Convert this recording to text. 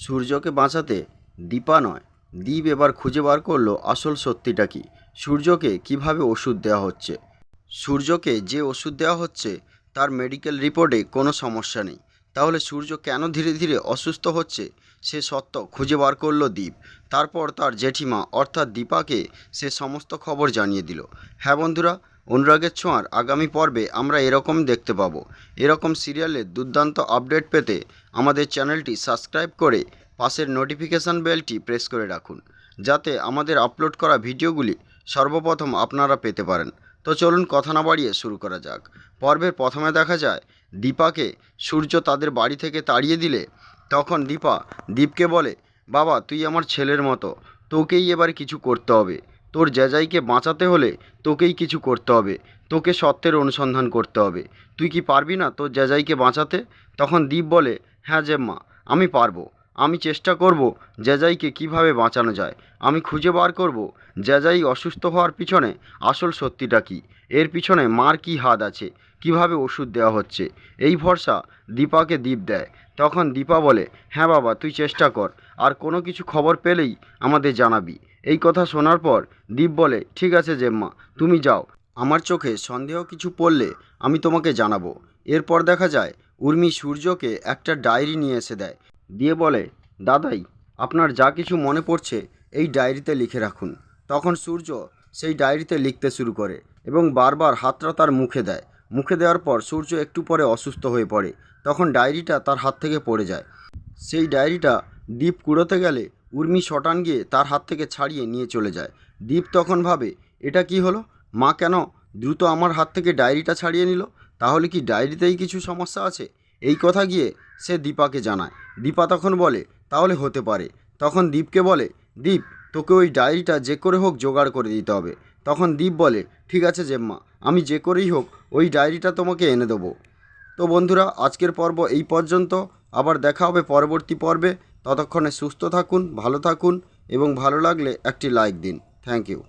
সূর্যকে বাঁচাতে দীপা নয়, দীপ এবার খুঁজে বার করলো আসল সত্যিটা কী। সূর্যকে কিভাবে ওষুধ দেওয়া হচ্ছে। সূর্যকে যে ওষুধ দেওয়া হচ্ছে তার মেডিকেল রিপোর্টে কোনো সমস্যা নেই। তাহলে সূর্য কেন ধীরে ধীরে অসুস্থ হচ্ছে সে সত্য খুঁজে বার করলো দীপ। তারপর তার জেঠিমা অর্থাৎ দীপাকে সে সমস্ত খবর জানিয়ে দিল। হ্যাঁ বন্ধুরা, অনুরাগের ছোঁয়ার আগামী পর্বে আমরা এরকম দেখতে পাবো। এরকম সিরিয়ালের দুর্দান্ত আপডেট পেতে আমাদের চ্যানেলটি সাবস্ক্রাইব করে পাশের নোটিফিকেশান বেলটি প্রেস করে রাখুন, যাতে আমাদের আপলোড করা ভিডিওগুলি সর্বপ্রথম আপনারা পেতে পারেন। তো চলুন কথা না বাড়িয়ে শুরু করা যাক। পর্বের প্রথমে দেখা যায় দীপাকে সূর্য তাদের বাড়ি থেকে তাড়িয়ে দিলে তখন দীপা দীপকে বলে, বাবা তুই আমার ছেলের মতো, তোকেই এবার কিছু করতে হবে। তোর জেজাইকে বাঁচাতে হলে তোকেই কিছু করতে হবে, তোকে সত্যের অনুসন্ধান করতে হবে। তুই কি পারবি না তোর জেজাইকে বাঁচাতে? তখন দীপ বলে, হ্যাঁ জেম্মা, আমি পারবো। আমি চেষ্টা করব জেজাইকে কিভাবে বাঁচানো যায়। আমি খুঁজে বার করব জেজাই অসুস্থ হওয়ার পিছনে আসল সত্যিটা কী, এর পিছনে মার কী হাত আছে, কিভাবে ওষুধ দেওয়া হচ্ছে। এই ভরসা দীপাকে দীপ দেয়। তখন দীপা বলে, হ্যাঁ বাবা তুই চেষ্টা কর, আর কোনো কিছু খবর পেলেই আমাদের জানাবি। এই কথা শোনার পর দীপ বলে, ঠিক আছে জেম্মা, তুমি যাও, আমার চোখে সন্দেহ কিছু পড়লে আমি তোমাকে জানাবো। এরপর দেখা যায় উর্মি সূর্যকে একটা ডায়েরি নিয়ে এসে দেয়, দিয়ে বলে, দাদাই আপনার যা কিছু মনে পড়ছে এই ডায়েরিতে লিখে রাখুন। তখন সূর্য সেই ডায়েরিতে লিখতে শুরু করে এবং বারবার হাতটা তার মুখে দেয়। মুখে দেওয়ার পর সূর্য একটু পরে অসুস্থ হয়ে পড়ে। তখন ডায়েরিটা তার হাত থেকে পড়ে যায়। সেই ডায়েরিটা দীপ কুড়োতে গেলে উর্মি শটান গিয়ে তার হাত থেকে ছাড়িয়ে নিয়ে চলে যায়। দীপ তখন ভাবে, এটা কি হলো, মা কেন দ্রুত আমার হাত থেকে ডায়েরিটা ছাড়িয়ে নিল? তাহলে কি ডায়েরিতেই কিছু সমস্যা আছে? এই কথা গিয়ে সে দীপাকে জানায়। দীপা তখন বলে, তাহলে হতে পারে। তখন দীপকে বলে, দীপ তোকে ওই ডায়েরিটা যে করে হোক জোগাড় করে দিতে হবে। তখন দীপ বলে, ঠিক আছে জেম্মা, আমি যে করেই হোক ওই ডায়েরিটা তোমাকে এনে দেবো। তো বন্ধুরা, আজকের পর্ব এই পর্যন্ত। আবার দেখা হবে পরবর্তী পর্বে। ততক্ষণে সুস্থ থাকুন, ভালো থাকুন এবং ভালো লাগলে একটি লাইক দিন। Thank you.